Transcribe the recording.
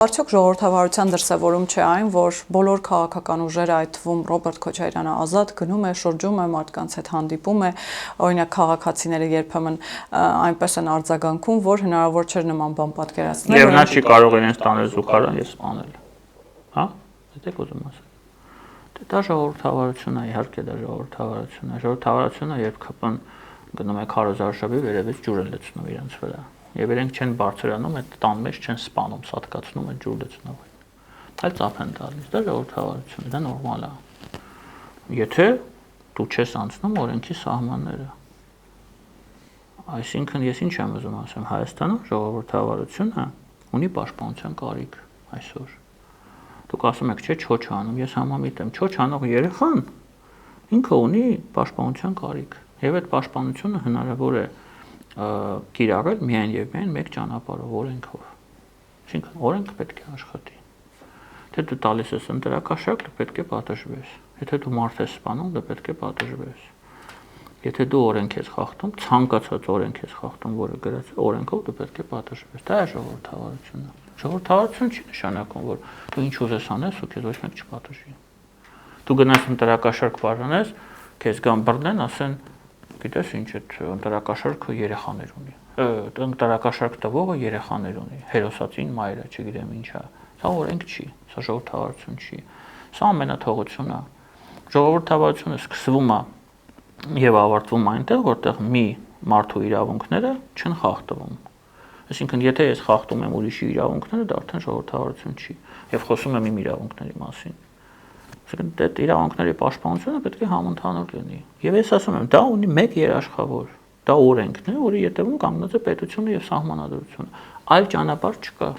Արդյոք ժողովրդավարության դրսևորում չէ այն, որ բոլոր քաղաքական ուժերը, այդ թվում Ռոբերտ Քոչարյանը ազատ գնում է, շրջում է, մարդկանց հետ հանդիպում է, օրինակ քաղաքացիները երբեմն այնպես են արձագանքում, որ հնարավոր չէր նման բան պատկերացնել։ Եվ նա չի կարող իրենց տանել զուգարան եւ սպանել։ Հա՞, դեք ուզում ասել։ Դա ժողովրդավարություն է, իհարկե դա ժողովրդավարություն է։ Ժողովրդավարությունը երբ ԿՊ-ն գնում է քարոզարշավի վերևից ջուր են լցնում իրենց վրա։ Եվ իրենք չեն բարձրանում, այդ տան մեջ չեն սպանում, սատկացնում են ջուր լցնով։ Այլ ծափ են տալիս, դա ժողովրդավարություն է, դա նորմալ է։ Եթե դու չես անցնում օրենքի սահմանները։ Այսինքն ես ինչ եմ ուզում ասեմ, Հայաստանում ժողովրդավարությունը ունի պաշտպանության կարիք այսօր։ Դուք ասում եք, չէ, չոչ անում, ես համամիտ եմ, չոչ անող երեխան ինքը ունի պաշտպանության կարիք, եւ այդ պաշտպանությունը հնարավոր է կիրառել միայն եւ միայն մեկ ճանապարհով, օրենքով։ Այսինքն օրենքը պետք է աշխատի։ Եթե դու տալիս ես ընտրակաշառք, դու պետք է պատժվես։ Եթե դու մարդ ես սպանում, դու պետք է պատժվես։ Եթե դու օրենք ես խախտում, ցանկացած օրենք ես խախտում, որը գրած օրենքով, դու պետք է պատժվես։ Դա է ժողովրդավարությունը։ Ժողովրդավարություն չի նշանակում, որ դու ինչ ուզես անես ու քեզ ոչ մեկ չպատժի։ Դու գնաս ընտրակաշառք բաժանես, քեզ գան բռնեն, ասեն, գիտես ինչ է, ընտրակաշառքը երեխաներ ունի։ Ընտրակաշառք տվողը երեխաներ ունի, հերոսացին մայրը, չգիտեմ ինչա։ Սա օրենք չի, սա ժողովրդավարություն չի։ Սա ամենաթողությունն է։ Ժողովրդավարությունը սկսվում է եւ ավարտվում այնտեղ, որտեղ մի մարդու իրավունքները չեն խախտվում։ Այսինքն, եթե ես խախտում եմ ուրիշի իրավունքները, դա արդեն ժողովրդավարություն չի, եւ խոսում եմ իմ իրավունքների մասին։ Այսինքն, այդ իրավունքների պաշտպանությունը պետք է համընդհանուր լինի։ Եվ ես ասում եմ, դա ունի մեկ երաշխավոր, դա օրենքն է, որի ետևում կանգնած է պետությունը եւ սահմանադրությունը։ Այլ ճանապարհ չկա։